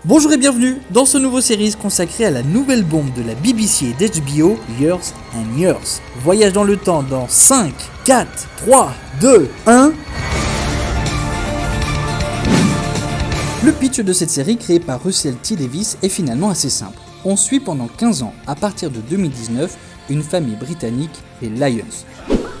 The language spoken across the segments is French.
Bonjour et bienvenue dans ce nouveau série consacré à la nouvelle bombe de la BBC et d'HBO, Years and Years. Voyage dans le temps dans 5, 4, 3, 2, 1... Le pitch de cette série créée par Russell T Davies est finalement assez simple. On suit pendant 15 ans, à partir de 2019, une famille britannique, les Lyons.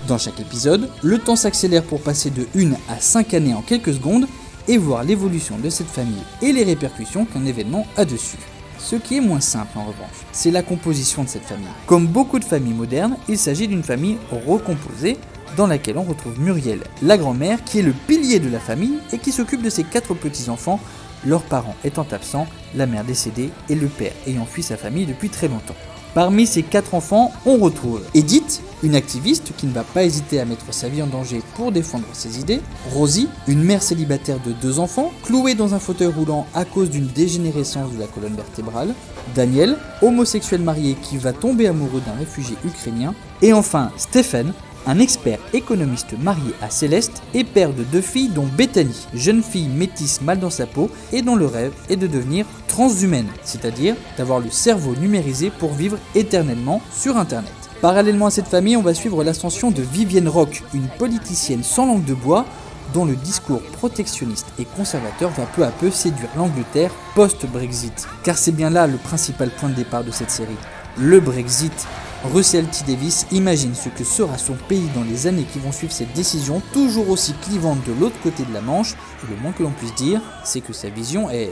Dans chaque épisode, le temps s'accélère pour passer de 1 à 5 années en quelques secondes et voir l'évolution de cette famille et les répercussions qu'un événement a dessus. Ce qui est moins simple en revanche, c'est la composition de cette famille. Comme beaucoup de familles modernes, il s'agit d'une famille recomposée dans laquelle on retrouve Muriel, la grand-mère, qui est le pilier de la famille et qui s'occupe de ses 4 petits-enfants, leurs parents étant absents, la mère décédée et le père ayant fui sa famille depuis très longtemps. Parmi ces 4 enfants, on retrouve Edith, une activiste qui ne va pas hésiter à mettre sa vie en danger pour défendre ses idées, Rosie, une mère célibataire de 2 enfants, clouée dans un fauteuil roulant à cause d'une dégénérescence de la colonne vertébrale, Daniel, homosexuel marié qui va tomber amoureux d'un réfugié ukrainien, et enfin Stephen, un expert économiste marié à Céleste et père de 2 filles dont Bethany, jeune fille métisse mal dans sa peau et dont le rêve est de devenir transhumaine, c'est-à-dire d'avoir le cerveau numérisé pour vivre éternellement sur internet. Parallèlement à cette famille, on va suivre l'ascension de Vivienne Rock, une politicienne sans langue de bois dont le discours protectionniste et conservateur va peu à peu séduire l'Angleterre post-Brexit. Car c'est bien là le principal point de départ de cette série, le Brexit. Russell T Davies imagine ce que sera son pays dans les années qui vont suivre cette décision, toujours aussi clivante de l'autre côté de la Manche, et le moins que l'on puisse dire, c'est que sa vision est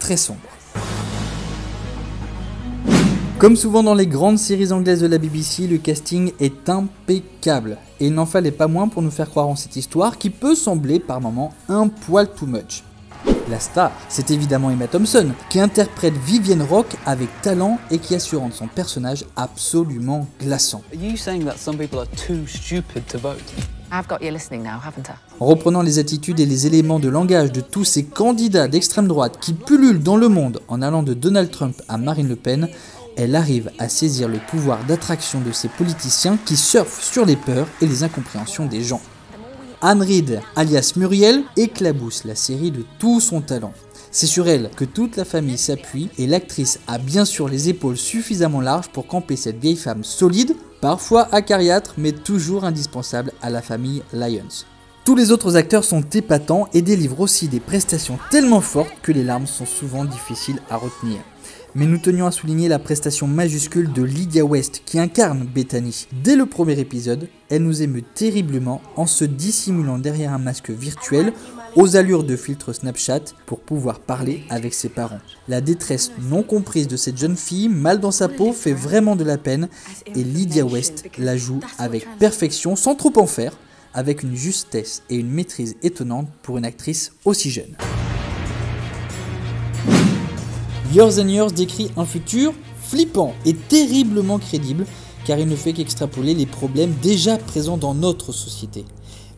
très sombre. Comme souvent dans les grandes séries anglaises de la BBC, le casting est impeccable, et il n'en fallait pas moins pour nous faire croire en cette histoire qui peut sembler par moments un poil too much. La star, c'est évidemment Emma Thompson, qui interprète Vivienne Rock avec talent et qui assure de son personnage absolument glaçant. Reprenant les attitudes et les éléments de langage de tous ces candidats d'extrême droite qui pullulent dans le monde en allant de Donald Trump à Marine Le Pen, elle arrive à saisir le pouvoir d'attraction de ces politiciens qui surfent sur les peurs et les incompréhensions des gens. Anne Reid, alias Muriel, éclabousse la série de tout son talent. C'est sur elle que toute la famille s'appuie et l'actrice a bien sûr les épaules suffisamment larges pour camper cette vieille femme solide, parfois acariâtre mais toujours indispensable à la famille Lyons. Tous les autres acteurs sont épatants et délivrent aussi des prestations tellement fortes que les larmes sont souvent difficiles à retenir. Mais nous tenions à souligner la prestation majuscule de Lydia West qui incarne Bethany. Dès le premier épisode, elle nous émeut terriblement en se dissimulant derrière un masque virtuel aux allures de filtre Snapchat pour pouvoir parler avec ses parents. La détresse non comprise de cette jeune fille, mal dans sa peau, fait vraiment de la peine et Lydia West la joue avec perfection sans trop en faire, avec une justesse et une maîtrise étonnante pour une actrice aussi jeune. Years and Years décrit un futur flippant et terriblement crédible car il ne fait qu'extrapoler les problèmes déjà présents dans notre société.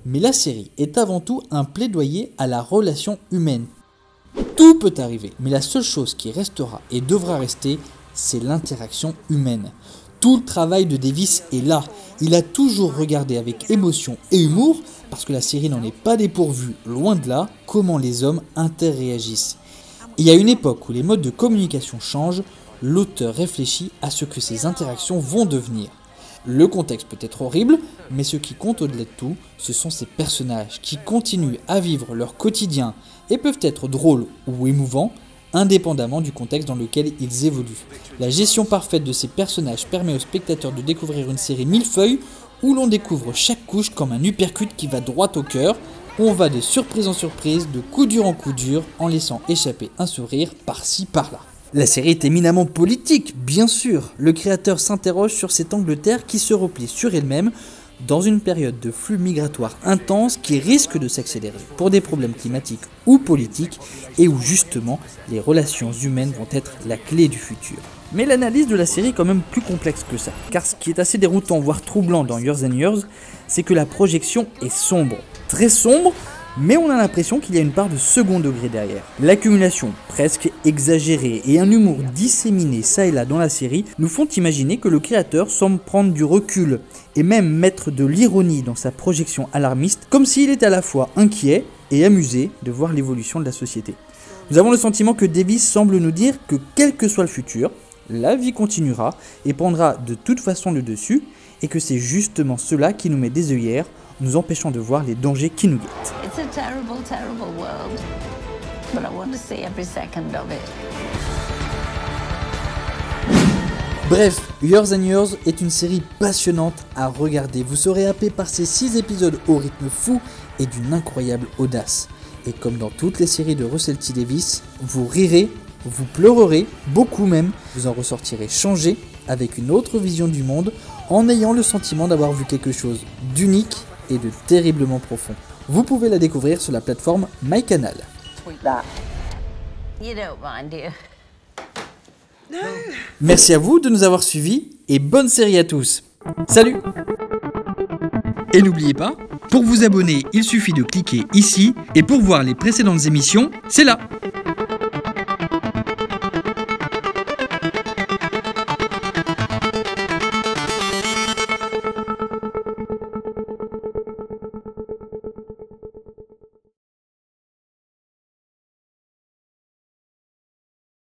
Mais la série est avant tout un plaidoyer à la relation humaine. Tout peut arriver, mais la seule chose qui restera et devra rester, c'est l'interaction humaine. Tout le travail de Davies est là. Il a toujours regardé avec émotion et humour, parce que la série n'en est pas dépourvue, loin de là, comment les hommes interréagissent. Il y a une époque où les modes de communication changent, l'auteur réfléchit à ce que ces interactions vont devenir. Le contexte peut être horrible, mais ce qui compte au-delà de tout, ce sont ces personnages qui continuent à vivre leur quotidien et peuvent être drôles ou émouvants, indépendamment du contexte dans lequel ils évoluent. La gestion parfaite de ces personnages permet aux spectateurs de découvrir une série millefeuille où l'on découvre chaque couche comme un uppercut qui va droit au cœur. On va de surprise en surprise, de coup dur en coup dur, en laissant échapper un sourire par-ci par-là. La série est éminemment politique, bien sûr. Le créateur s'interroge sur cette Angleterre qui se replie sur elle-même dans une période de flux migratoire intense qui risque de s'accélérer pour des problèmes climatiques ou politiques et où justement les relations humaines vont être la clé du futur. Mais l'analyse de la série est quand même plus complexe que ça, car ce qui est assez déroutant voire troublant dans Years and Years, c'est que la projection est sombre, très sombre, mais on a l'impression qu'il y a une part de second degré derrière. L'accumulation presque exagérée et un humour disséminé ça et là dans la série nous font imaginer que le créateur semble prendre du recul et même mettre de l'ironie dans sa projection alarmiste, comme s'il était à la fois inquiet et amusé de voir l'évolution de la société. Nous avons le sentiment que Davis semble nous dire que quel que soit le futur, la vie continuera et prendra de toute façon le dessus, et que c'est justement cela qui nous met des œillères, nous empêchant de voir les dangers qui nous guettent. It's a terrible, terrible world, but I want to see every second of it. Bref, Years and Years est une série passionnante à regarder. Vous serez happé par ces 6 épisodes au rythme fou et d'une incroyable audace. Et comme dans toutes les séries de Russell T Davies, vous rirez, vous pleurerez, beaucoup même, vous en ressortirez changé, avec une autre vision du monde, en ayant le sentiment d'avoir vu quelque chose d'unique et de terriblement profond. Vous pouvez la découvrir sur la plateforme MyCanal. You don't mind, do you? Merci à vous de nous avoir suivis et bonne série à tous. Salut! Et n'oubliez pas, pour vous abonner, il suffit de cliquer ici et pour voir les précédentes émissions, c'est là.